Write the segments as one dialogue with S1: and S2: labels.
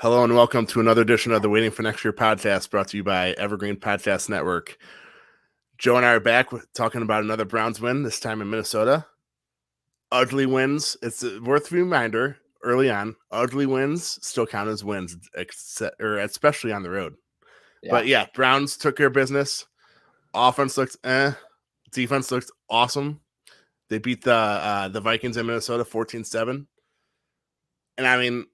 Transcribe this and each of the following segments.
S1: Hello and welcome to another edition of the Waiting for Next Year podcast brought to you by Evergreen Podcast Network. Joe and I are back talking about another Browns win, this time in Minnesota. Ugly wins. It's worth a reminder early on, ugly wins still count as wins, especially on the road. Yeah. But yeah, Browns took care of business. Offense looked defense looked awesome. They beat the Vikings in Minnesota 14-7. And I mean,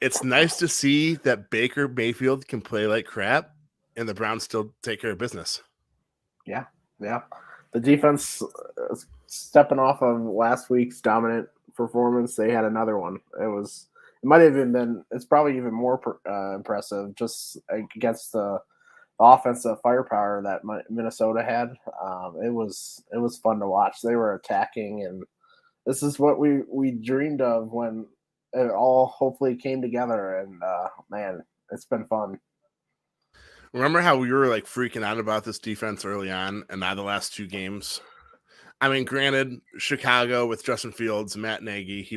S1: it's nice to see that Baker Mayfield can play like crap and the Browns still take care of business.
S2: Yeah. The defense stepping off of last week's dominant performance, they had another one. It's probably even more impressive just against the offensive firepower that Minnesota had. It was fun to watch. They were attacking, and this is what we dreamed of when it all hopefully came together. And man, it's been fun.
S1: Remember how we were like freaking out about this defense early on, and now the last two games? I mean, granted, Chicago with Justin Fields, Matt Nagy,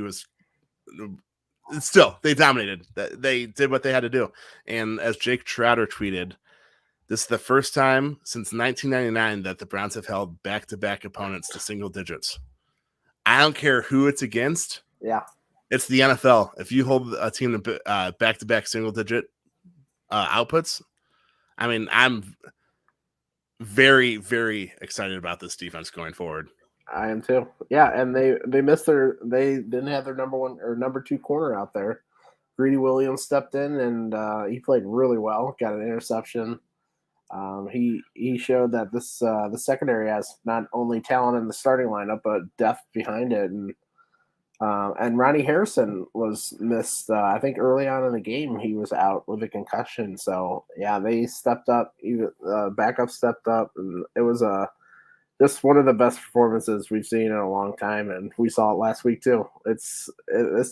S1: they dominated. They did what they had to do. And as Jake Trotter tweeted, this is the first time since 1999 that the Browns have held back-to-back opponents to single digits. I don't care who it's against.
S2: Yeah.
S1: It's the NFL. If you hold a team to back-to-back single-digit outputs, I mean, I'm very, very excited about this defense going forward.
S2: I am too. Yeah, and they didn't have their number one or number two corner out there. Greedy Williams stepped in and he played really well. Got an interception. He showed that the secondary has not only talent in the starting lineup but depth behind it, and Ronnie Harrison was missed. I think early on in the game he was out with a concussion. So yeah, they stepped up. Even backup stepped up, and it was just one of the best performances we've seen in a long time, and we saw it last week too. This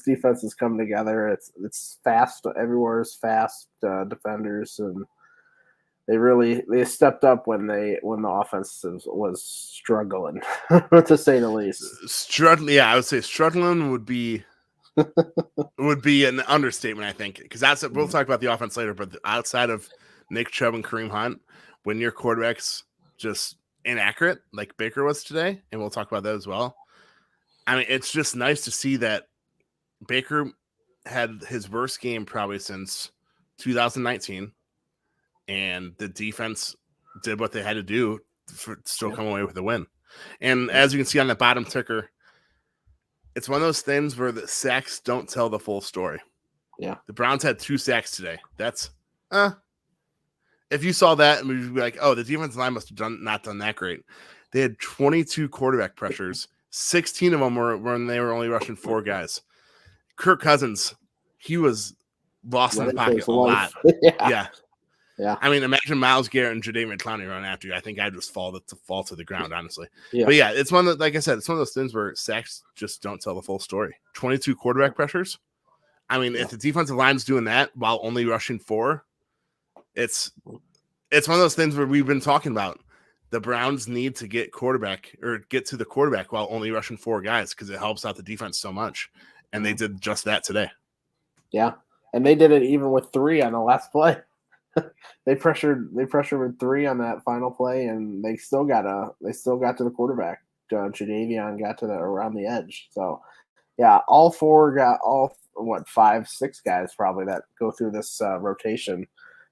S2: defense is coming together. It's fast. Everywhere is fast defenders, and they stepped up when the offense was struggling, to say the least.
S1: I would say struggling would be an understatement, I think, because we'll talk about the offense later. But outside of Nick Chubb and Kareem Hunt, when your quarterback's just inaccurate like Baker was today, and we'll talk about that as well. I mean, it's just nice to see that Baker had his worst game probably since 2019, and the defense did what they had to do to still come away with a win. And as you can see on the bottom ticker, it's one of those things where the sacks don't tell the full story.
S2: Yeah,
S1: the Browns had 2 sacks today. That's if you saw that, and we'd be like, oh, the defensive line must have not done that great. They had 22 quarterback pressures. 16 of them were when they were only rushing 4 guys. Kirk Cousins, he was lost in the pocket a lot. Yeah. I mean, imagine Myles Garrett and Jadeveon Clowney run after you. I think I'd just fall to the ground, honestly. Yeah. But yeah, it's like I said, it's one of those things where sacks just don't tell the full story. 22 quarterback pressures. I mean, if the defensive line's doing that while only rushing 4, it's one of those things where we've been talking about. The Browns need to get to the quarterback while only rushing 4 guys because it helps out the defense so much. And they did just that today. Yeah.
S2: And they did it even with 3 on the last play. They pressured with 3 on that final play, and they still got to the quarterback. Jadeveon got to around the edge. So yeah, all 4 got 5, 6 guys probably that go through this rotation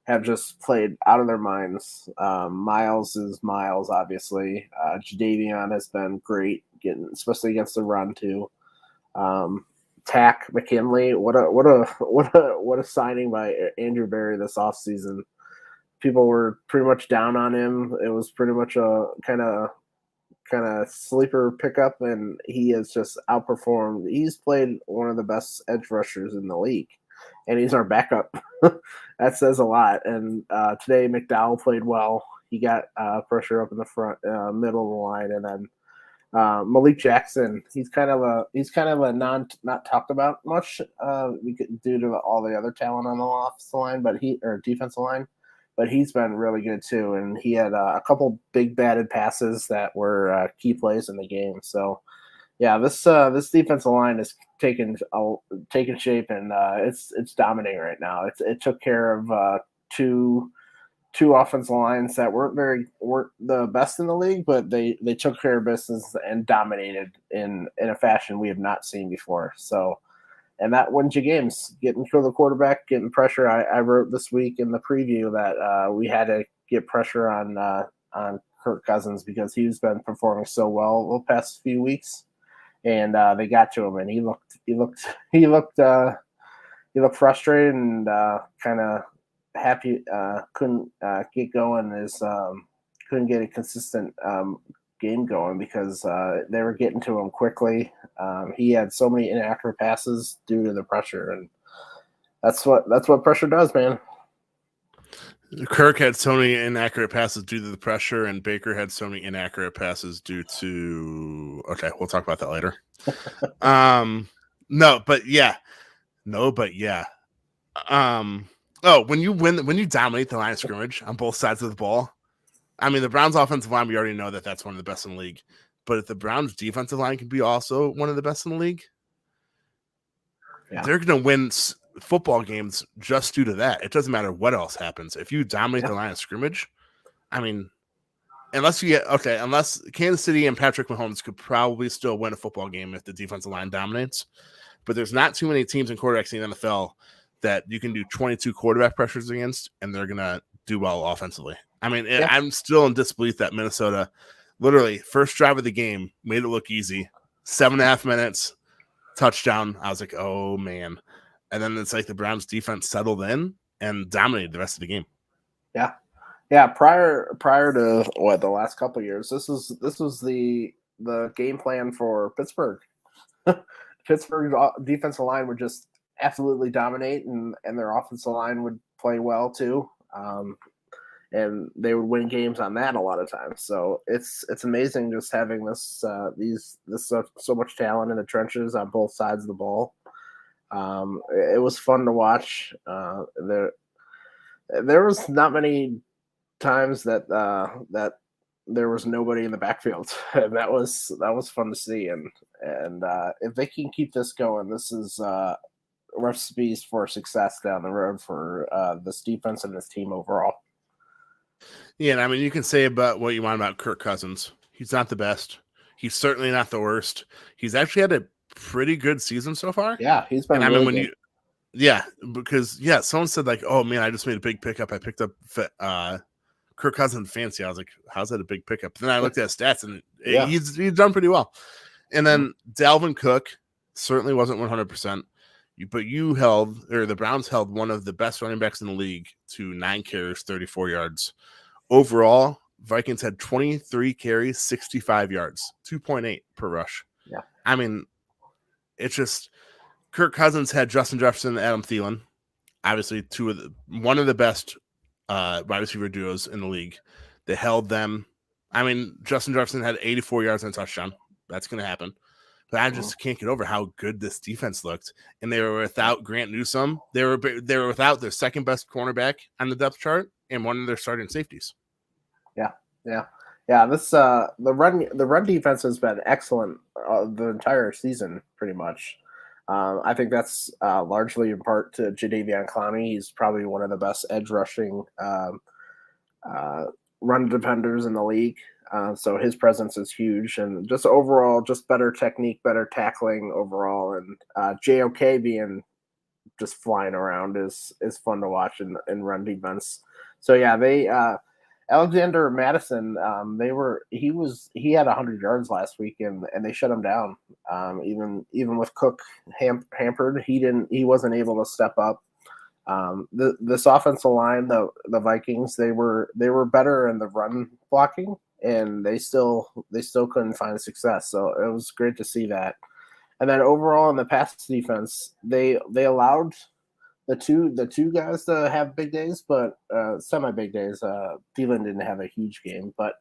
S2: have just played out of their minds. Myles is Myles, obviously. Jadeveon has been great, especially against the run too. Tack McKinley, what a signing by Andrew Berry this offseason. People were pretty much down on him. It was pretty much a kind of sleeper pickup, and he has just outperformed. He's played one of the best edge rushers in the league, and he's our backup. That says a lot. And today McDowell played well. He got pressure up in the front, middle of the line, and then Malik Jackson. He's kind of a not talked about much due to all the other talent on the offensive line, defensive line. But he's been really good too, and he had a couple big batted passes that were key plays in the game. So Yeah, this defensive line is taking shape, and it's dominating right now. It took care of two offensive lines that weren't the best in the league, but they took care of business and dominated in a fashion we have not seen before. So, and that wins you games. Getting to the quarterback, getting pressure. I wrote this week in the preview that we had to get pressure on Kirk Cousins because he's been performing so well the past few weeks, and they got to him, and he looked frustrated and kind of happy. Couldn't get going. Couldn't get a consistent game going because they were getting to him quickly. He had so many inaccurate passes due to the pressure, and that's what pressure does, man.
S1: Kirk had so many inaccurate passes due to the pressure, and Baker had so many inaccurate passes due to. Okay, we'll talk about that later. No, but yeah. When you dominate the line of scrimmage on both sides of the ball, I mean, the Browns' offensive line, we already know that that's one of the best in the league. But if the Browns' defensive line can be also one of the best in the league, they're going to win football games just due to that. It doesn't matter what else happens. If you dominate the line of scrimmage, I mean, unless Kansas City and Patrick Mahomes could probably still win a football game if the defensive line dominates. But there's not too many teams and quarterbacks in the NFL that you can do 22 quarterback pressures against, and they're going to do well offensively. I mean, I'm still in disbelief that Minnesota, literally, first drive of the game, made it look easy. 7.5 minutes, touchdown. I was like, oh, man. And then it's like the Browns defense settled in and dominated the rest of the game.
S2: Yeah. Yeah, prior to the last couple of years, this was the game plan for Pittsburgh. Pittsburgh's defensive line would just absolutely dominate, and their offensive line would play well too, and they would win games on that a lot of times. So it's amazing just having this so much talent in the trenches on both sides of the ball. It was fun to watch. There was not many times that there was nobody in the backfield. that was fun to see, and if they can keep this going, this is recipes for success down the road for this defense and this team overall.
S1: Yeah, and I mean, you can say about what you want about Kirk Cousins. He's not the best. He's certainly not the worst. He's actually had a pretty good season so far.
S2: Yeah, he's been.
S1: And
S2: really
S1: I mean, someone said like, "Oh man, I just made a big pickup. I picked up Kirk Cousins fancy." I was like, "How's that a big pickup?" Then I looked at his stats, and he's done pretty well. And then Dalvin Cook certainly wasn't 100%. But the Browns held one of the best running backs in the league to 9 carries, 34 yards. Overall, Vikings had 23 carries, 65 yards, 2.8 per rush.
S2: Yeah.
S1: I mean, it's just Kirk Cousins had Justin Jefferson and Adam Thielen, obviously one of the best wide receiver duos in the league. They held them. I mean, Justin Jefferson had 84 yards and a touchdown. That's going to happen. But I just can't get over how good this defense looked. And they were without Grant Newsome. They were without their second best cornerback on the depth chart and one of their starting safeties.
S2: Yeah. This the run defense has been excellent the entire season, pretty much. I think that's largely in part to Jadeveon Clowney. He's probably one of the best edge rushing run defenders in the league. So his presence is huge, and just overall, just better technique, better tackling overall, and JOK being just flying around is fun to watch in run defense. So yeah, they Alexander Madison, he had 100 yards last week, and they shut him down. Even with Cook hampered, he wasn't able to step up. This offensive line, the Vikings, they were better in the run blocking, and they still couldn't find success. So it was great to see that. And then overall in the pass defense, they allowed the two guys to have big days, but semi big days. Thielen didn't have a huge game, but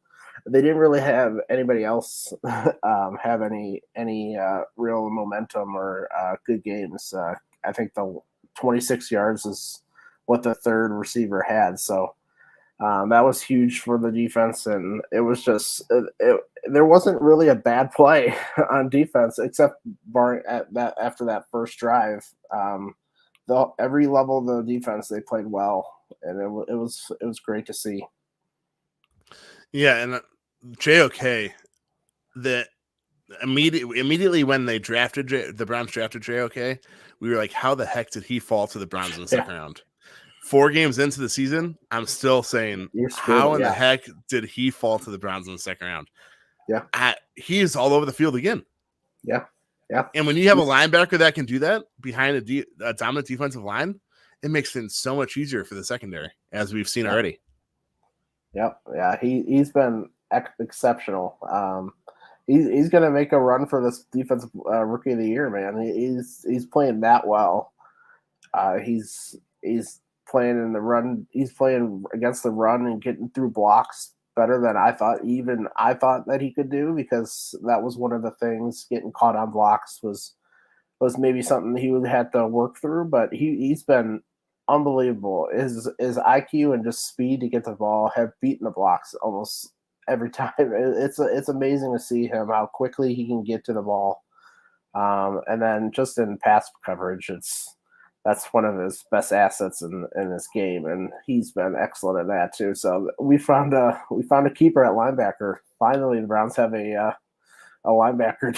S2: they didn't really have anybody else have any real momentum or good games. I think the 26 yards is what the third receiver had. So That was huge for the defense, and it was just there wasn't really a bad play on defense except after that first drive. Every level of the defense they played well, and it was great to see.
S1: Yeah, and JOK, that immediately when they drafted the Browns drafted JOK, we were like, how the heck did he fall to the Browns in the second round? 4 games into the season, I'm still saying, how in the heck did he fall to the Browns in the second round?
S2: Yeah,
S1: he's all over the field again.
S2: Yeah.
S1: And when you have a linebacker that can do that behind a dominant defensive line, it makes things so much easier for the secondary, as we've seen already.
S2: Yep. Yeah. He's been exceptional. He's going to make a run for this defensive rookie of the year, man. He's playing that well. He's playing in the run. He's playing against the run and getting through blocks better than I thought that he could do, because that was one of the things. Getting caught on blocks was maybe something he would have to work through, but he's been unbelievable. His IQ and just speed to get the ball have beaten the blocks almost every time. It's amazing to see him, how quickly he can get to the ball, and then just in pass coverage, that's one of his best assets in this game, and he's been excellent at that too. So we found a keeper at linebacker. Finally, the Browns have a linebacker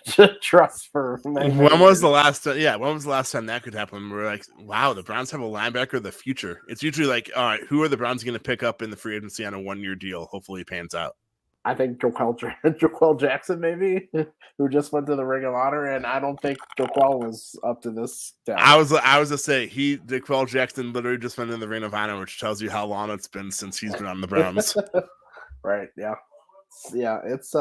S2: to trust for many
S1: when was
S2: years.
S1: the last time? Yeah, when was the last time that could happen? We're like, wow, the Browns have a linebacker of the future. It's usually like, all right, who are the Browns going to pick up in the free agency on a 1-year deal? Hopefully, it pans out.
S2: I think Joquel Jackson, maybe, who just went to the Ring of Honor, and I don't think Joquel was up to this.
S1: I was to say Joquel Jackson literally just went in the Ring of Honor, which tells you how long it's been since he's been on the Browns.
S2: Right? Yeah. It's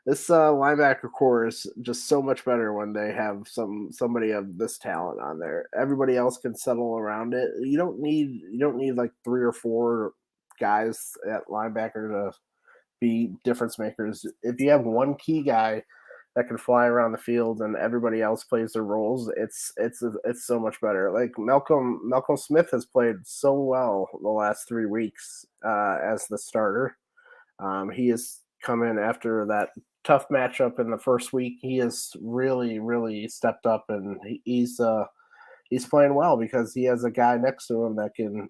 S2: this linebacker core is just so much better when they have somebody of this talent on there. Everybody else can settle around it. You don't need like 3 or 4 guys at linebacker to be difference makers. If you have one key guy that can fly around the field and everybody else plays their roles, it's so much better. Like Malcolm Smith has played so well the last 3 weeks as the starter. He has come in after that tough matchup in the first week. He has really stepped up, and he's playing well because he has a guy next to him that can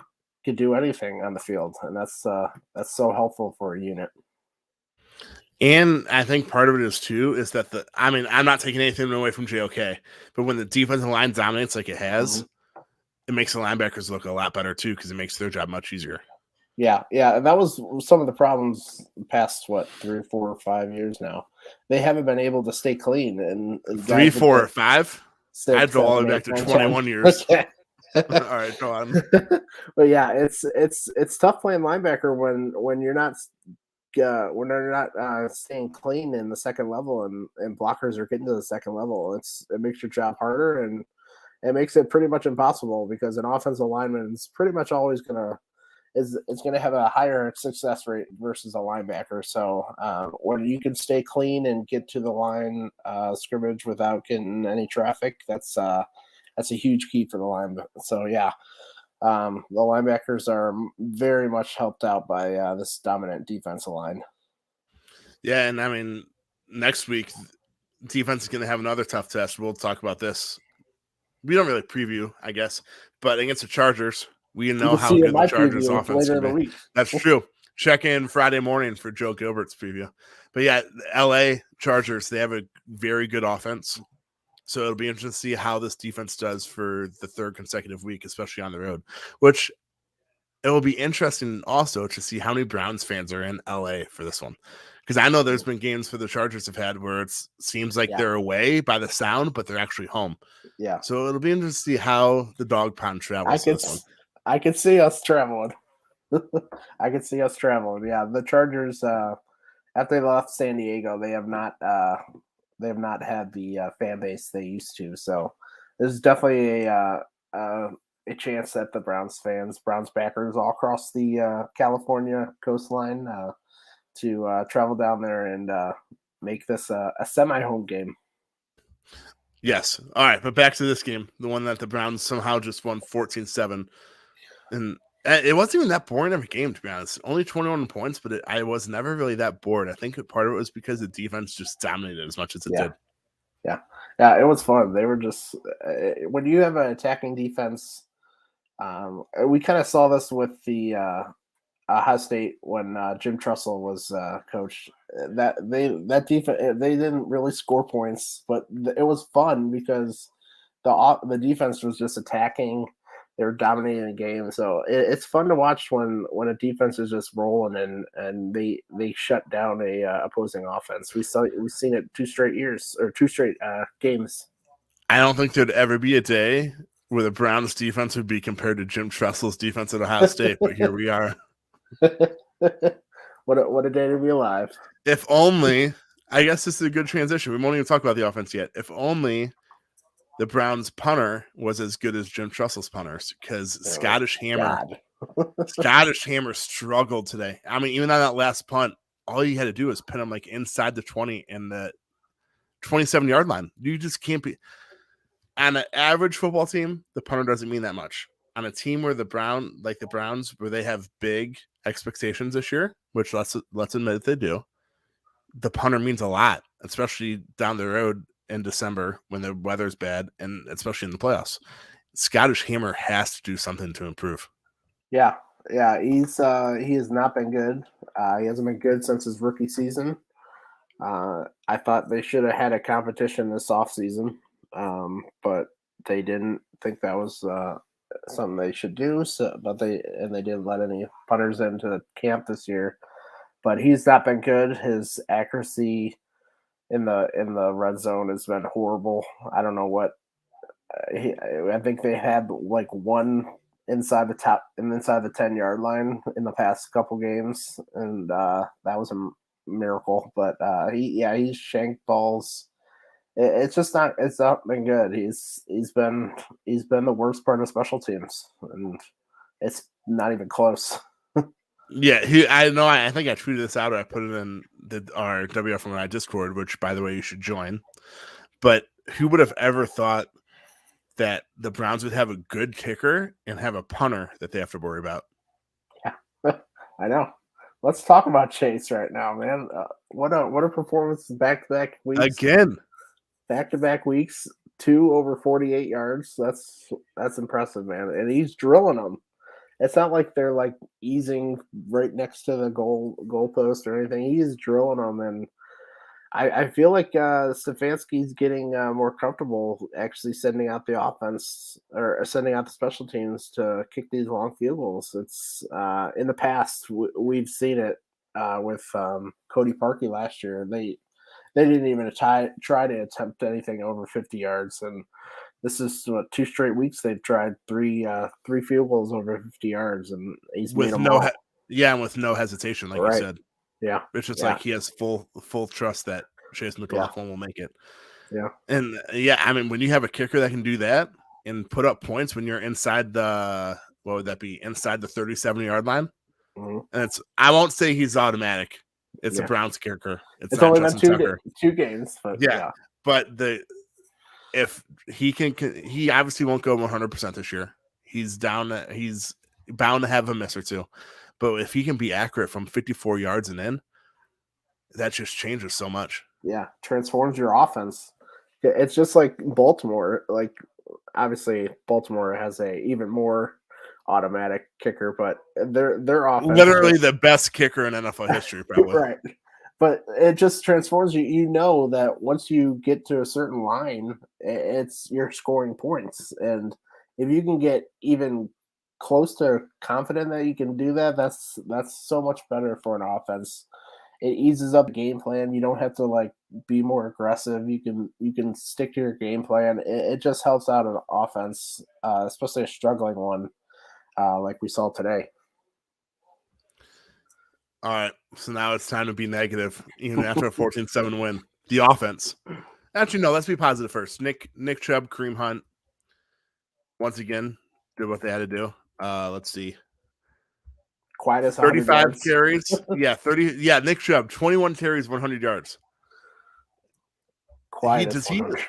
S2: do anything on the field, and that's so helpful for a unit.
S1: And I think part of it is that I'm not taking anything away from JOK, but when the defensive line dominates like it has, it makes the linebackers look a lot better too, because it makes their job much easier.
S2: Yeah, and that was some of the problems past 3, 4, or 5 years now. They haven't been able to stay clean, and
S1: 3, 4, 5. I'd go all the way back to 21 years.
S2: Okay.
S1: All right, go on.
S2: But yeah, it's tough playing linebacker when you're not when they're not staying clean in the second level, and blockers are getting to the second level. It makes your job harder, and it makes it pretty much impossible, because an offensive lineman is pretty much always gonna have a higher success rate versus a linebacker. So when you can stay clean and get to the line scrimmage without getting any traffic, that's a huge key for the line. So yeah, the linebackers are very much helped out by this dominant defensive line.
S1: Yeah, and next week, defense is going to have another tough test. We'll talk about this. We don't really preview, I guess, but against the Chargers, we know how good the Chargers offense can be. That's true. Check in Friday morning for Joe Gilbert's preview. But yeah, LA Chargers, they have a very good offense. So it'll be interesting to see how this defense does for the 3rd consecutive week, especially on the road, which it will be interesting also to see how many Browns fans are in LA for this one. Because I know there's been games for the Chargers have had where it seems like they're away by the sound, but they're actually home.
S2: Yeah.
S1: So it'll be interesting to see how the dog pound travels.
S2: I could see us traveling. I could see us traveling. Yeah, the Chargers, after they left San Diego, they have not had the fan base they used to. So there's definitely a chance that the Browns backers all across the California coastline to travel down there and make this a semi-home game.
S1: Yes. All right, but back to this game, the one that the Browns somehow just won 14-7. And It wasn't even that boring of a game, to be honest. Only 21 points, but I was never really that bored. I think part of it was because the defense just dominated as much as it did.
S2: Yeah, it was fun. They were just when you have an attacking defense. We kind of saw this with the Ohio State when Jim Tressel was coach. That defense they didn't really score points, but it was fun because the defense was just attacking. They were dominating the game, so it's fun to watch when a defense is just rolling and they shut down a opposing offense. We've seen it 2 straight years or 2 straight games.
S1: I don't think there'd ever be a day where the Browns defense would be compared to Jim Tressel's defense at Ohio State, but here we are.
S2: What a day to be alive.
S1: If only, I guess this is a good transition. We won't even talk about the offense yet. If only the Browns punter was as good as Jim Tressel's punters, because Scottish Hammer struggled today. I mean, even on that last punt, all you had to do was pin him like inside the 20 and the 27-yard line. You just can't be on an average football team. The punter doesn't mean that much. On a team where the Browns, where they have big expectations this year, which let's admit they do, the punter means a lot, especially down the road in December when the weather's bad, and especially in the playoffs. Scottish Hammer has to do something to improve.
S2: Yeah, he has not been good. He hasn't been good since his rookie season. I thought they should have had a competition this offseason, but they didn't think that was something they should do. So, but they didn't let any punters into the camp this year. But he's not been good. His accuracy in the red zone has been horrible. I don't know what. I think they had like one inside the 10-yard line in the past couple games, and that was a miracle. But he's shanked balls. It's not been good. He's been the worst part of special teams, and it's not even close.
S1: Yeah, I know. I think I tweeted this out. Or I put it in our WFMI Discord, which, by the way, you should join. But who would have ever thought that the Browns would have a good kicker and have a punter that they have to worry about?
S2: Yeah, I know. Let's talk about Chase right now, man. What a performance! Back-to-back weeks
S1: again.
S2: Back-to-back weeks, 2 over 48 yards. That's impressive, man. And he's drilling them. It's not like they're like easing right next to the goalpost or anything. He is drilling them, and I feel like Stefanski's getting more comfortable actually sending out the offense or sending out the special teams to kick these long field goals. It's in the past we've seen it with Cody Parkey last year. They didn't even try to attempt anything over 50 yards, and this is 2 straight weeks they've tried three field goals over 50 yards, and he's
S1: with
S2: made them
S1: no
S2: all.
S1: and with no hesitation, like you said.
S2: Yeah,
S1: it's just like he has full trust that Chase McLaughlin will make it.
S2: Yeah,
S1: and I mean, when you have a kicker that can do that and put up points when you're inside the inside the 37-yard line, and I won't say he's automatic. It's a Browns kicker. It's
S2: only been 2 games, but
S1: but if he can, he obviously won't go 100% this year. He's bound to have a miss or two. But if he can be accurate from 54 yards and in, that just changes so much.
S2: Yeah, transforms your offense. It's just like Baltimore. Like, obviously, Baltimore has a even more automatic kicker, but their offense
S1: literally the best kicker in NFL history, probably.
S2: Right. But it just transforms you. You know that once you get to a certain line, you're scoring points, and if you can get even close to confident that you can do that, that's so much better for an offense. It eases up the game plan. You don't have to like be more aggressive. You can stick to your game plan. It just helps out an offense, especially a struggling one like we saw today.
S1: All right, so now it's time to be negative, even after a 14-7 win. The offense. Actually, no, let's be positive first. Nick Chubb, Kareem Hunt, once again, did what they had to do. Let's see.
S2: Quite as
S1: 35 carries. 30. Yeah, Nick Chubb, 21 carries, 100 yards.
S2: Quite
S1: as 100.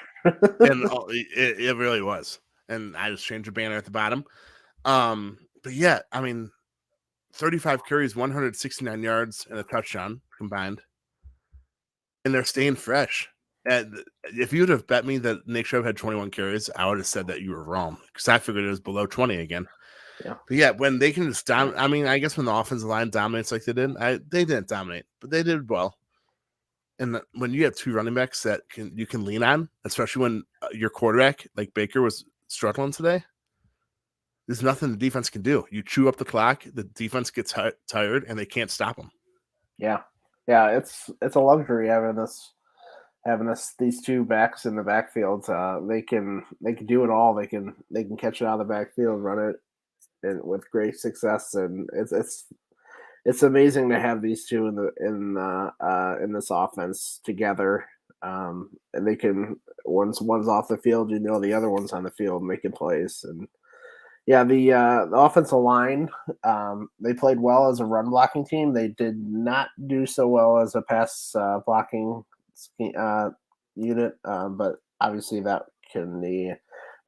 S1: And it really was. And I just changed the banner at the bottom. But yeah, I mean, 35 carries, 169 yards, and a touchdown combined. And they're staying fresh. And if you would have bet me that Nick Chubb had 21 carries, I would have said that you were wrong because I figured it was below 20 again.
S2: Yeah.
S1: But yeah, when they can just dominate, I mean, I guess when the offensive line dominates like they did, they didn't dominate, but they did well. And when you have two running backs that you can lean on, especially when your quarterback like Baker was struggling today, there's nothing the defense can do. You chew up the clock, the defense gets tired, and they can't stop them.
S2: Yeah, it's a luxury having these two backs in the backfield. They can do it all. They can catch it out of the backfield, run it, and with great success. And it's amazing to have these two in this offense together. And they can one's off the field, the other one's on the field making plays. And yeah, the offensive line, they played well as a run blocking team. They did not do so well as a pass blocking unit, but obviously that can be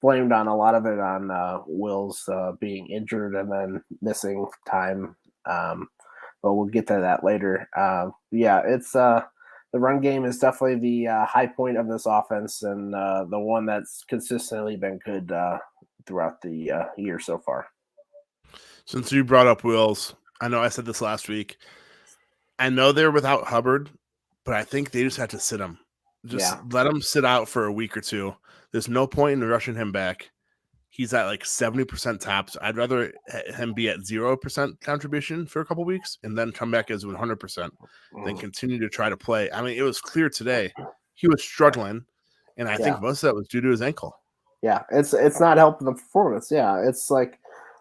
S2: blamed on a lot of it on Wills being injured and then missing time. But we'll get to that later. Yeah, it's the run game is definitely the high point of this offense and the one that's consistently been good throughout the year so far.
S1: Since you brought up Wills, I know I said this last week. I know they're without Hubbard, but I think they just have to sit him. Let him sit out for a week or two. There's no point in rushing him back. He's at like 70% tops. I'd rather him be at 0% contribution for a couple weeks and then come back as 100% than continue to try to play. I mean, it was clear today he was struggling, and I think most of that was due to his ankle.
S2: Yeah, it's not helping the performance. Yeah, it's like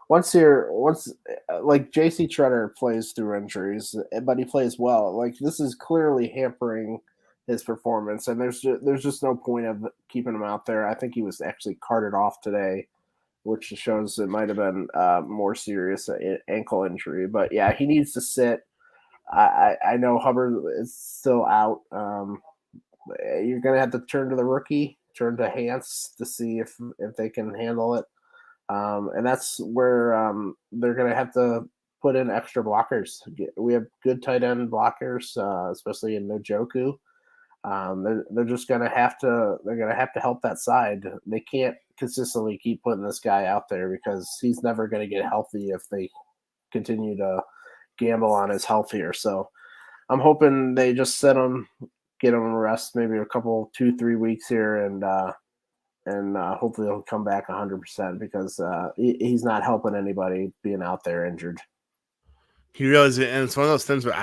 S2: once like JC Treader plays through injuries, but he plays well. Like this is clearly hampering his performance, and there's just no point of keeping him out there. I think he was actually carted off today, which shows it might have been more serious ankle injury. But yeah, he needs to sit. I know Hubbard is still out. You're gonna have to turn to the rookie, turn to Hance to see if they can handle it. And that's where they're gonna have to put in extra blockers. We have good tight end blockers, especially in Njoku. They're just gonna have to help that side. They can't consistently keep putting this guy out there because he's never gonna get healthy if they continue to gamble on his health here. So I'm hoping they just sit him, get him a rest, maybe a couple 2-3 weeks here, and hopefully he'll come back 100% because he's not helping anybody being out there injured.
S1: He realizes it, and it's one of those things where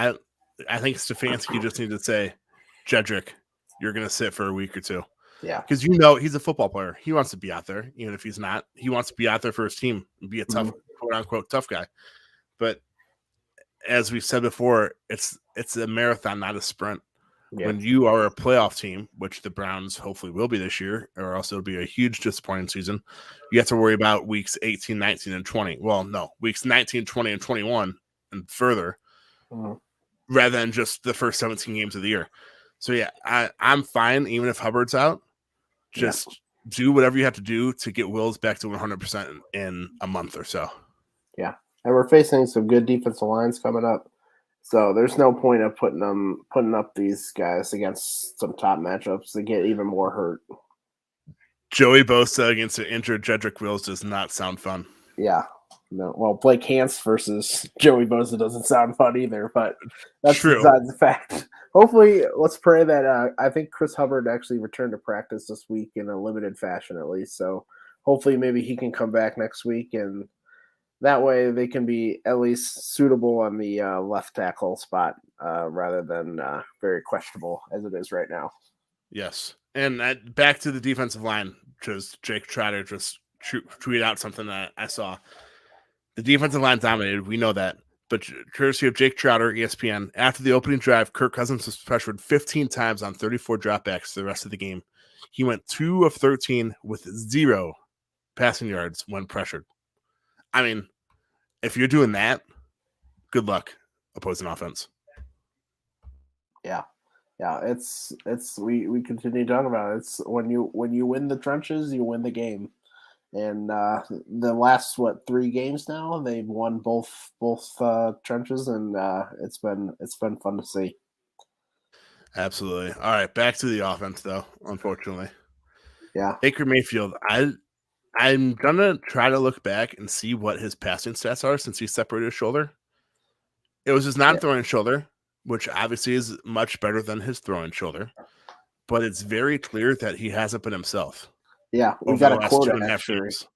S1: I think Stefanski just needs to say, Jedrick, you're going to sit for a week or two.
S2: Yeah.
S1: Because he's a football player. He wants to be out there, even if he's not. He wants to be out there for his team and be a tough, quote-unquote, tough guy. But as we've said before, it's a marathon, not a sprint. Yeah. When you are a playoff team, which the Browns hopefully will be this year, or else it'll be a huge disappointing season, you have to worry about weeks 18, 19, and 20. Well, no, weeks 19, 20, and 21 and further, rather than just the first 17 games of the year. So, yeah, I'm fine, even if Hubbard's out. Just do whatever you have to do to get Wills back to 100% in a month or so.
S2: Yeah, and we're facing some good defensive lines coming up. So there's no point of putting up these guys against some top matchups to get even more hurt.
S1: Joey Bosa against an injured Jedrick Wills does not sound fun.
S2: Yeah. No. Well, Blake Hance versus Joey Bosa doesn't sound fun either, but that's true. Besides the fact. Hopefully, let's pray that I think Chris Hubbard actually returned to practice this week in a limited fashion at least. So hopefully maybe he can come back next week, and that way they can be at least suitable on the left tackle spot rather than very questionable as it is right now.
S1: Yes. And back to the defensive line, because Jake Trotter just tweeted out something that I saw. The defensive line dominated. We know that. But courtesy of Jake Trotter, ESPN, after the opening drive, Kirk Cousins was pressured 15 times on 34 dropbacks the rest of the game. He went 2 of 13 with 0 passing yards when pressured. I mean, if you're doing that, good luck opposing offense.
S2: Yeah. Yeah, we continue talking about it. It's when you win the trenches, you win the game. And the last 3 games now, they've won both trenches, and it's been fun to see.
S1: Absolutely. All right, back to the offense though. Unfortunately,
S2: Yeah,
S1: Baker Mayfield. I'm gonna try to look back and see what his passing stats are since he separated his shoulder. It was his non-throwing shoulder, which obviously is much better than his throwing shoulder. But it's very clear that he hasn't been himself
S2: yeah. We
S1: over
S2: got
S1: the
S2: a
S1: last
S2: quote
S1: 2.5
S2: actually.
S1: games.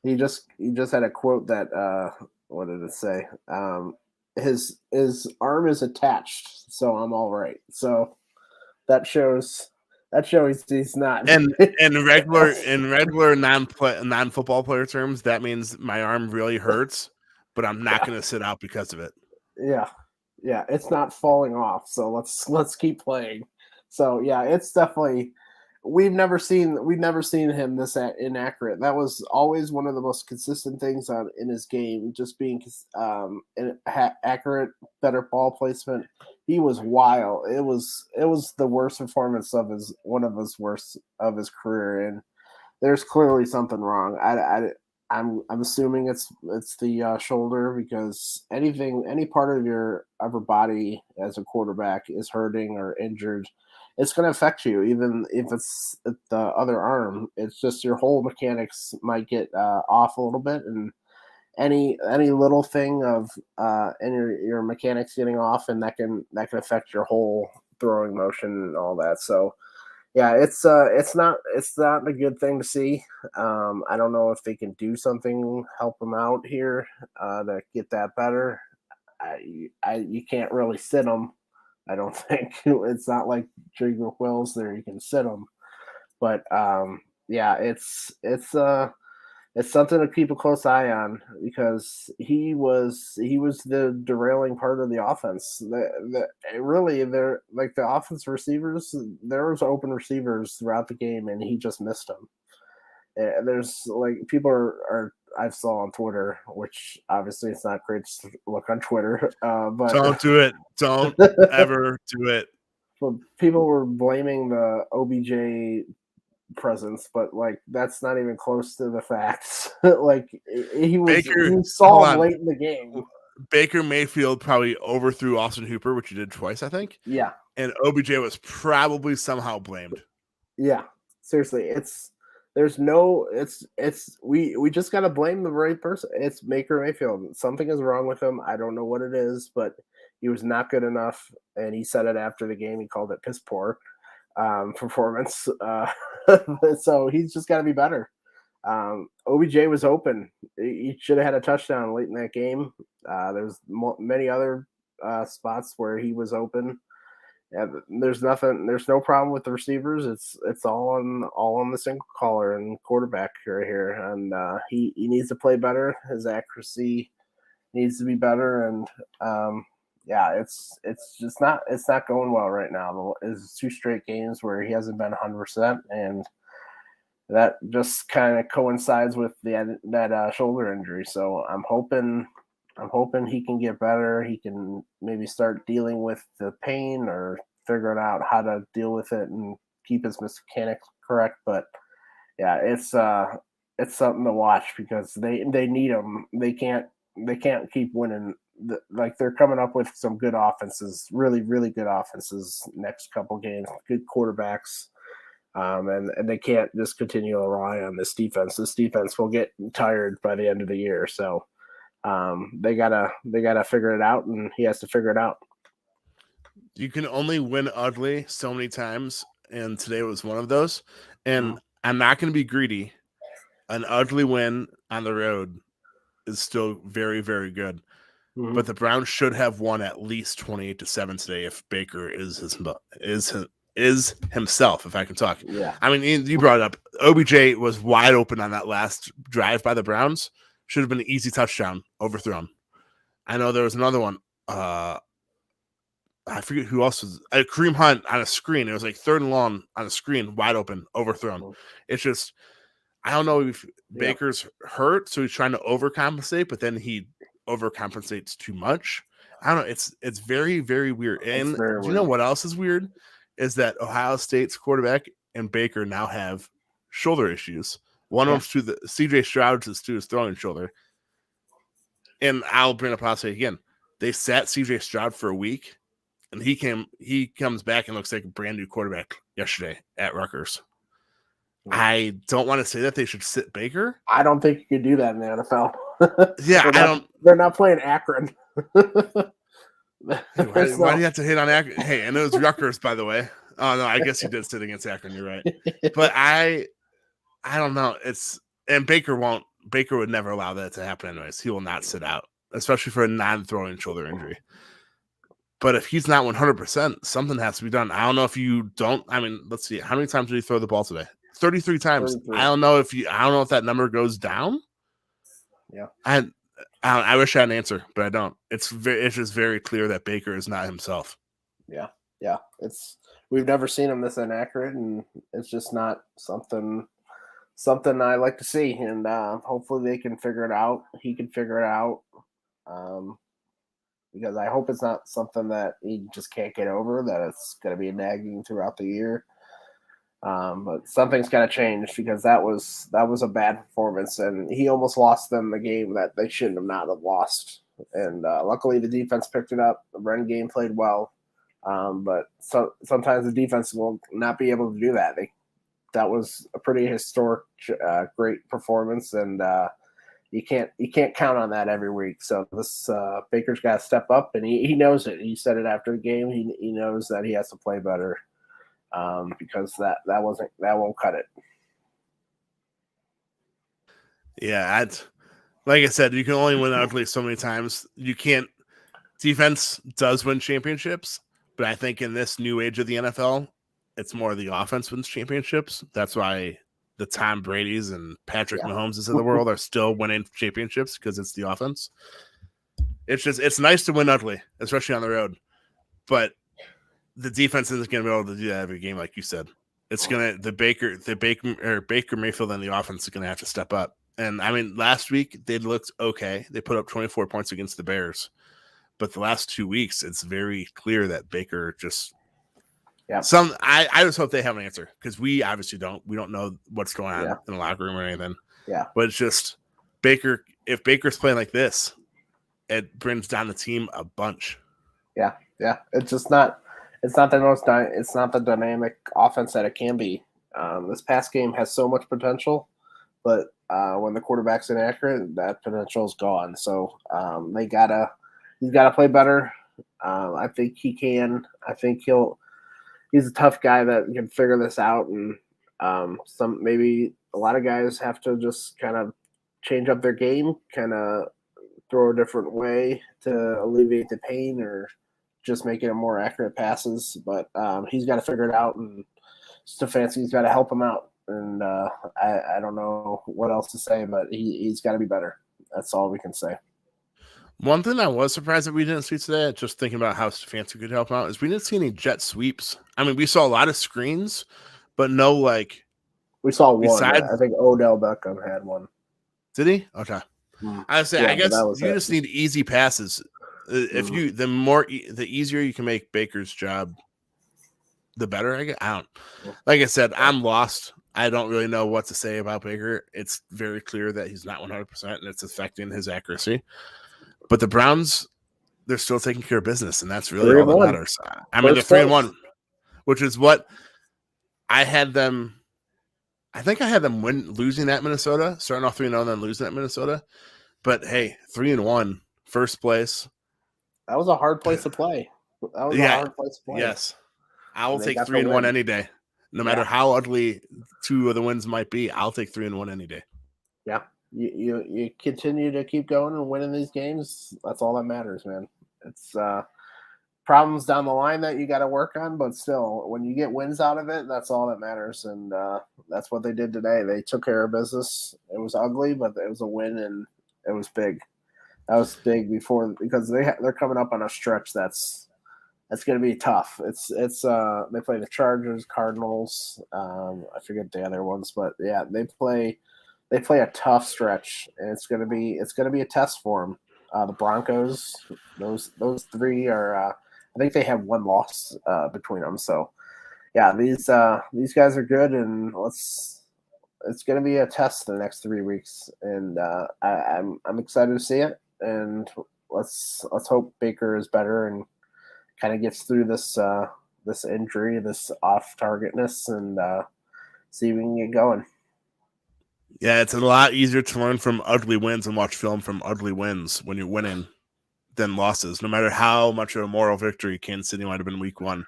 S2: He just had a quote that what did it say? His arm is attached, so I'm all right. So that shows he's not.
S1: And regular non-football player terms, that means my arm really hurts, but I'm not
S2: Yeah,
S1: going to sit out because of it.
S2: yeah, yeah. It's not falling off. So let's keep playing. So yeah, it's definitely we've never seen him this inaccurate. That was always one of the most consistent things in his game, just being accurate, better ball placement. He was wild. It was the worst performance of one of his worst of his career, and there's clearly something wrong. I'm assuming it's the shoulder, because any part of your upper body as a quarterback is hurting or injured, it's going to affect you. Even if it's the other arm, it's just your whole mechanics might get off a little bit, and any little thing of and your mechanics getting off, and that can affect your whole throwing motion and all that. So yeah, it's not a good thing to see. I don't know if they can do something, help him out here to get that better. You can't really sit him. I don't think it's not like Jigger Wills there. You can sit him, but yeah, it's something to keep a close eye on, because he was the derailing part of the offense. Really, they're like the offense receivers. There was open receivers throughout the game, and he just missed them. There's like people are I saw on Twitter, which obviously it's not great to look on Twitter, but
S1: Don't do it. Don't ever do it.
S2: but people were blaming the OBJ presence, but like that's not even close to the facts. Like he
S1: Baker, hold
S2: saw him
S1: on.
S2: late in the game.
S1: Baker Mayfield probably overthrew Austin Hooper, which he did twice, I think.
S2: Yeah,
S1: And OBJ was probably somehow blamed.
S2: yeah. Seriously, we just gotta blame the right person. It's Baker Mayfield. Something is wrong with him. I don't know what it is, but he was not good enough, and he said it after the game. He called it piss poor performance. So he's just got to be better. OBJ was open. He should have had a touchdown late in that game. There's many other spots where he was open. Yeah, there's nothing. There's no problem with the receivers. It's all on the single caller and quarterback right here, and he needs to play better. His accuracy needs to be better, and yeah, it's just not going well right now. It's 2 straight games where he hasn't been 100%, and that just kind of coincides with that shoulder injury. So I'm hoping he can get better. He can maybe start dealing with the pain, or figuring out how to deal with it and keep his mechanics correct. But yeah, it's something to watch, because they need him. They can't keep winning. Like they're coming up with some good offenses, really good offenses next couple games, good quarterbacks. And they can't just continue to rely on this defense. This defense will get tired by the end of the year. So they gotta figure it out, and he has to figure it out.
S1: You can only win ugly so many times, and today was one of those. And I'm not going to be greedy. An ugly win on the road is still very, very good.
S2: Mm-hmm.
S1: But the Browns should have won at least 28-7 today if Baker is himself, if I can talk.
S2: Yeah.
S1: I mean, you brought it up. OBJ was wide open on that last drive by the Browns. Should have been an easy touchdown, overthrown. I know there was another one. I forget who else was. Kareem Hunt on a screen. It was like 3rd and long on a screen, wide open, overthrown. It's just, I don't know if Baker's hurt, so he's trying to overcompensate, but then he overcompensates too much. I don't know. It's very, very weird. And do you know what else is weird? Is that Ohio State's quarterback and Baker now have shoulder issues. One of them's to the CJ Stroud's is to his throwing shoulder. And I'll bring up I'll say again. They sat CJ Stroud for a week, and he comes back and looks like a brand new quarterback yesterday at Rutgers. I don't want to say that they should sit Baker.
S2: I don't think you could do that in the NFL.
S1: Yeah,
S2: They're not playing Akron.
S1: Why do you have to hit on Akron? Hey, and it was Rutgers, by the way. Oh no, I guess he did sit against Akron. You're right, but I don't know. And Baker would never allow that to happen. Anyways, he will not sit out, especially for a non-throwing shoulder injury. But if he's not 100%, something has to be done. I don't know if you don't. I mean, let's see. How many times did he throw the ball today? 33 times. 33. I don't know if that number goes down.
S2: Yeah.
S1: I wish I had an answer, but I don't. It's just very clear that Baker is not himself.
S2: Yeah. Yeah. We've never seen him this inaccurate, and it's just not something I like to see. And hopefully they can figure it out. He can figure it out. Because I hope it's not something that he just can't get over, that it's going to be nagging throughout the year. But something's got to change, because that was a bad performance, and he almost lost them the game that they shouldn't have lost. And luckily the defense picked it up. The run game played well, but sometimes the defense will not be able to do that. That was a pretty historic, great performance, and you can't count on that every week. So this Baker's got to step up, and he knows it. He said it after the game. He knows that he has to play better. Because that won't cut it.
S1: Yeah, like I said, you can only win ugly so many times. You can't. Defense does win championships, but I think in this new age of the NFL, it's more the offense wins championships. That's why the Tom Brady's and Patrick Mahomes' of the world are still winning championships, because it's the offense. It's nice to win ugly, especially on the road, but the defense isn't going to be able to do that every game, like you said. It's going to Baker Mayfield and the offense is going to have to step up. And I mean, last week they looked okay. They put up 24 points against the Bears, but the last 2 weeks it's very clear that Baker just. Yeah. I just hope they have an answer, because we obviously don't. We don't know what's going on in the locker room or anything.
S2: Yeah.
S1: But it's just Baker. If Baker's playing like this, it brings down the team a bunch.
S2: Yeah. Yeah. It's just not. It's not the dynamic offense that it can be. This past game has so much potential, but when the quarterback's inaccurate, that potential is gone. So he's gotta play better. I think he can. I think he's a tough guy that can figure this out. And maybe a lot of guys have to just kind of change up their game, kind of throw a different way to alleviate the pain, or just making it more accurate passes. But he's got to figure it out, and Stefanski's got to help him out. And I don't know what else to say, but he's got to be better. That's all we can say.
S1: One thing I was surprised that we didn't see today, just thinking about how Stefanski could help out, is we didn't see any jet sweeps. I mean, we saw a lot of screens, but no,
S2: we saw one. I think Odell Beckham had one.
S1: Did he? Okay. I guess you just need easy passes. If the easier you can make Baker's job, the better. Like I said, I'm lost. I don't really know what to say about Baker. It's very clear that he's not 100%, and it's affecting his accuracy. But the Browns, they're still taking care of business, and that's really all that matters. I mean, they're 3-1, which is what I had them. I think I had them losing at Minnesota, starting off 3-0 and then losing at Minnesota. But hey, 3-1, first place.
S2: That was a hard place to play.
S1: Yes. I will take 3-1 any day. No matter how ugly two of the wins might be, I'll take 3-1 any day.
S2: Yeah. You continue to keep going and winning these games. That's all that matters, man. It's problems down the line that you got to work on, but still, when you get wins out of it, that's all that matters. And that's what they did today. They took care of business. It was ugly, but it was a win, and it was big. That was big because they're coming up on a stretch that's going to be tough. It's they play the Chargers, Cardinals. I forget the other ones, but yeah, they play a tough stretch, and it's going to be a test for them. The Broncos, those three are. I think they have one loss between them. So yeah, these guys are good, and let's it's gonna be a test the next 3 weeks, and I'm excited to see it. And let's hope Baker is better and kind of gets through this this injury, this off targetness, and see if we can get going.
S1: Yeah, it's a lot easier to learn from ugly wins and watch film from ugly wins when you're winning than losses. No matter how much of a moral victory Kansas City might have been week 1,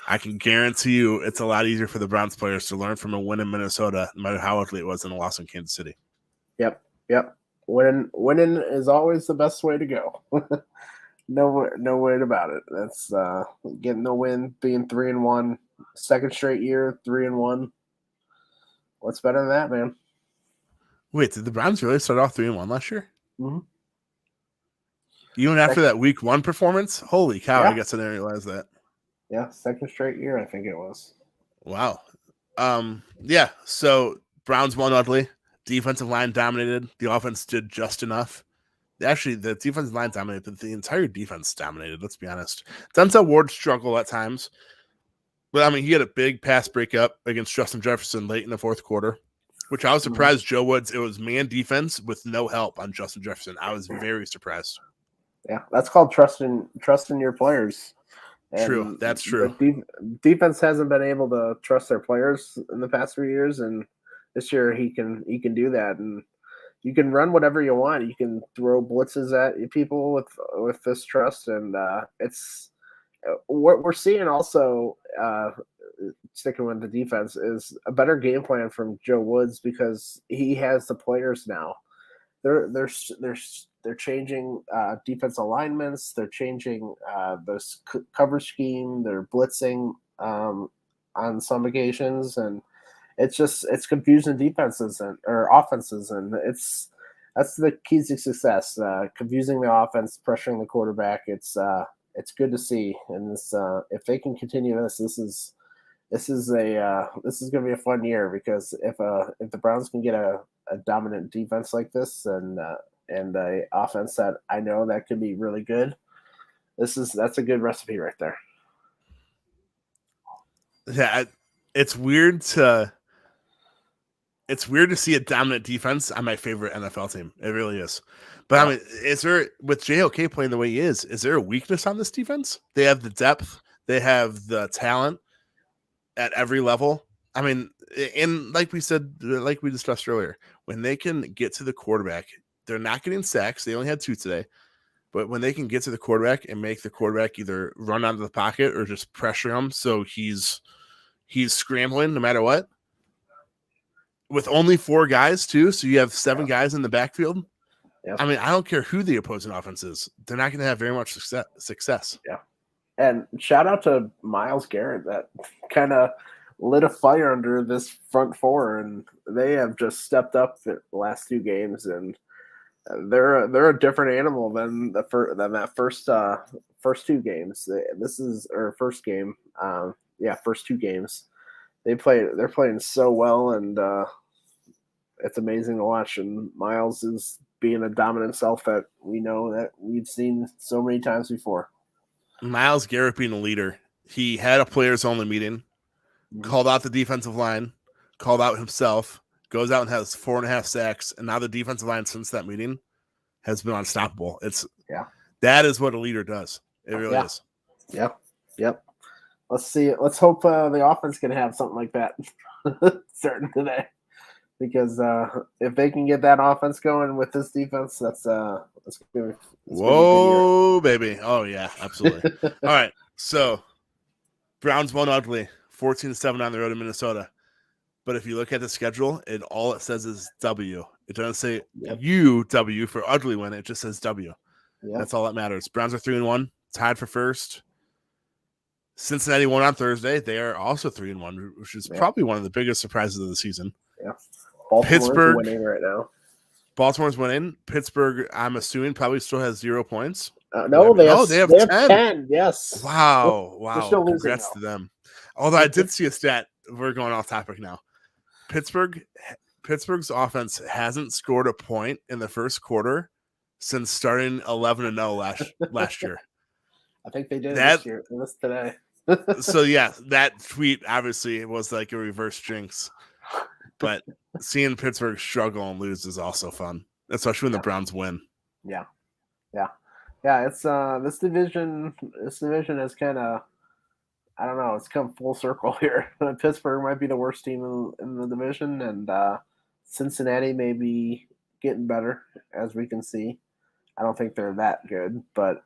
S1: I can guarantee you it's a lot easier for the Browns players to learn from a win in Minnesota, no matter how ugly it was, than a loss in Kansas City.
S2: Yep. Winning is always the best way to go. No way about it. That's getting the win, being 3-1, second straight year, 3-1. What's better than that, man?
S1: Wait, did the Browns really start off 3-1 last year?
S2: Mm-hmm.
S1: Even after that week 1 performance? Holy cow,
S2: Yeah.
S1: I guess I didn't realize that.
S2: Yeah, second straight year, I think it was.
S1: Wow. Yeah, so Browns won ugly. Defensive line dominated. The offense did just enough. Actually, the defensive line dominated, but the entire defense dominated, let's be honest. Denzel Ward struggled at times. But, I mean, he had a big pass breakup against Justin Jefferson late in the fourth quarter, which I was surprised. Joe Woods, it was man defense with no help on Justin Jefferson. I was very surprised.
S2: Yeah, that's called trusting your players. And
S1: true, that's true.
S2: Defense hasn't been able to trust their players in the past 3 years, and this year he can do that. And you can run whatever you want. You can throw blitzes at people with this trust, and it's what we're seeing. Also, sticking with the defense, is a better game plan from Joe Woods because he has the players now. They're changing defense alignments. They're changing the coverage scheme. They're blitzing on some occasions, and it's confusing defenses or offenses, and that's the keys to success. Confusing the offense, pressuring the quarterback. It's good to see, and if they can continue this is going to be a fun year, because if the Browns can get a dominant defense like this and a offense that I know that could be really good, that's a good recipe right there.
S1: Yeah, it's weird to see a dominant defense on my favorite NFL team. It really is. But I mean, is there, with JOK playing the way he is there a weakness on this defense? They have the depth, they have the talent at every level. I mean, and like we discussed earlier, when they can get to the quarterback, they're not getting sacks. They only had 2 today. But when they can get to the quarterback and make the quarterback either run out of the pocket or just pressure him so he's scrambling no matter what, with only 4 guys too, so you have 7 guys in the backfield. Yep. I mean, I don't care who the opposing offense is. They're not going to have very much success.
S2: Yeah. And shout out to Myles Garrett, that kind of lit a fire under this front 4, and they have just stepped up the last 2 games, and they're a different animal than that first 2 games. This is our first game. First 2 games. They're playing so well, and it's amazing to watch. And Myles is being a dominant self that we know that we've seen so many times before.
S1: Myles Garrett being a leader. He had a players only meeting, called out the defensive line, called out himself, goes out and has 4.5 sacks, and now the defensive line since that meeting has been unstoppable. That is what a leader does. It really is.
S2: Yep. Let's see. Let's hope the offense can have something like that starting today, because if they can get that offense going with this defense, that's good.
S1: Whoa, baby! Oh yeah, absolutely. All right, so Browns won ugly, 14-7 on the road in Minnesota. But if you look at the schedule, all it says is W. It doesn't say UW for ugly win. It just says W. Yep. That's all that matters. Browns are 3-1, tied for first. Cincinnati won on Thursday. They are also 3-1, which is probably one of the biggest surprises of the season.
S2: Yeah,
S1: Pittsburgh
S2: winning right now.
S1: Baltimore's winning. Pittsburgh, I'm assuming, probably still has 0 points.
S2: No, they have 10. Yes.
S1: Wow.
S2: They're still losing.
S1: Congrats to them. Although I did see a stat. We're going off topic now. Pittsburgh's offense hasn't scored a point in the first quarter since starting 11-0 last year.
S2: I think they did this year. This today.
S1: So yeah, that tweet obviously was like a reverse jinx. But seeing Pittsburgh struggle and lose is also fun, especially when the Browns win.
S2: Yeah. It's this division is kind of, I don't know, it's come full circle here. Pittsburgh might be the worst team in the division, and Cincinnati may be getting better, as we can see. I don't think they're that good, but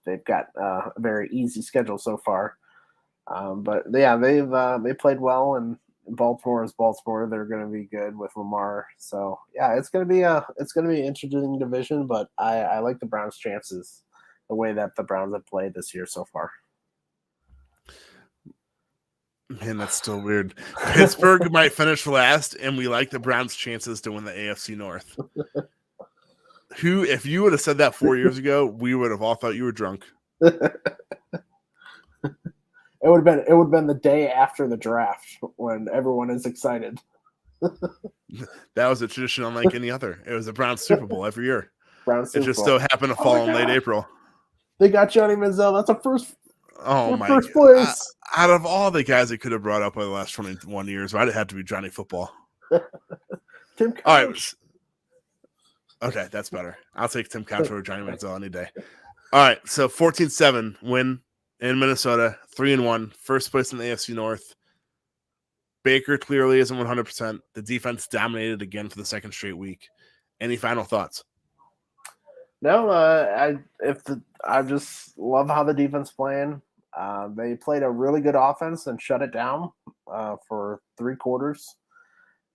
S2: they've got a very easy schedule so far. But yeah, they played well, and Baltimore is Baltimore. They're going to be good with Lamar. So yeah, it's going to be an interesting division. But I like the Browns' chances, the way that the Browns have played this year so far.
S1: Man, that's still weird. Pittsburgh might finish last, and we like the Browns' chances to win the AFC North. If you would have said that 4 years ago, we would have all thought you were drunk.
S2: It would have been the day after the draft when everyone is excited.
S1: That was a tradition unlike any other. It was the Browns Super Bowl every year.
S2: It
S1: just so happened to fall in late April.
S2: They got Johnny Manziel. That's a first.
S1: Oh my!
S2: First place.
S1: Out of all the guys they could have brought up over the last 21 years, why'd it have to be Johnny Football?
S2: Tim Couch.
S1: All right. Okay, that's better. I'll take Tim Couch over Johnny Manziel any day. All right, so 14-7 win in Minnesota, 3-1, first place in the AFC North. Baker clearly isn't 100%. The defense dominated again for the second straight week. Any final thoughts?
S2: No, I just love how the defense playing. They played a really good offense and shut it down for 3 quarters.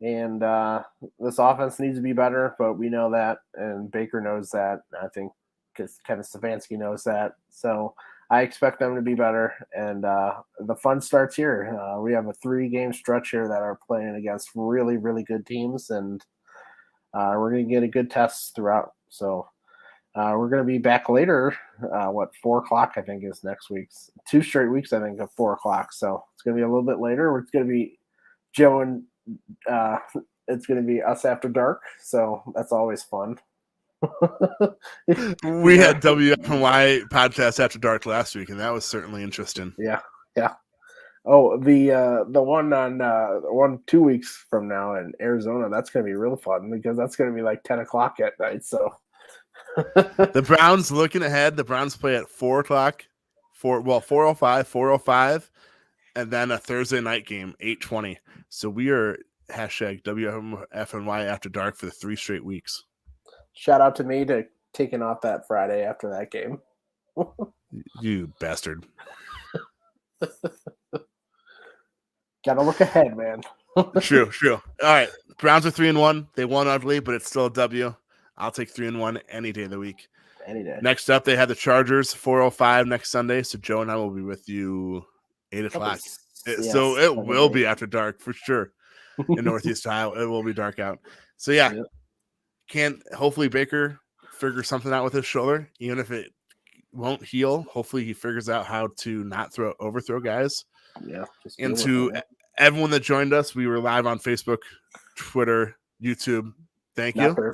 S2: And this offense needs to be better, but we know that, and Baker knows that. I think because Kevin Stefanski knows that. So I expect them to be better, and the fun starts here. We have a 3-game stretch here that are playing against really, really good teams, and we're going to get a good test throughout. So we're going to be back later. 4 o'clock, I think, is next week's. 2 straight weeks, I think, of 4 o'clock. So it's going to be a little bit later. It's going to be Joe and it's going to be us after dark. So that's always fun.
S1: We had WFNY podcast after dark last week, and that was certainly interesting.
S2: Yeah. Oh, the one on 2 weeks from now in Arizona, that's going to be real fun because that's going to be like 10 o'clock at night. So
S1: the Browns looking ahead. The Browns play at 4 o'clock, 4:05, and then a Thursday night game, 8:20. So we are hashtag WFNY after dark for the 3 straight weeks.
S2: Shout out to me to taking off that Friday after that game.
S1: You bastard.
S2: Gotta look ahead, man.
S1: True. All right. Browns are 3-1. They won ugly, but it's still a W. I'll take 3-1 any day of the week.
S2: Any day.
S1: Next up, they have the Chargers, 4:05 next Sunday. So Joe and I will be with you 8 o'clock. So it will be after dark for sure. In Northeast Ohio, it will be dark out. So yeah, hopefully Baker figure something out with his shoulder, even if it won't heal. Hopefully he figures out how to not overthrow guys.
S2: Yeah.
S1: And to everyone that joined us, we were live on Facebook, Twitter, YouTube. Thank you.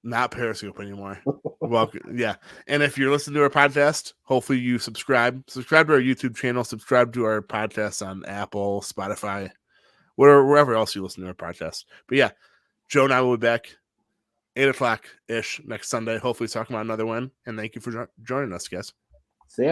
S1: Not Periscope anymore. Welcome. Yeah. And if you're listening to our podcast, hopefully you subscribe to our YouTube channel, subscribe to our podcast on Apple, Spotify, wherever else you listen to our podcast. But yeah, Joe and I will be back 8 o'clock ish next Sunday, hopefully talking about another win. And thank you for joining us, guys.
S2: See ya.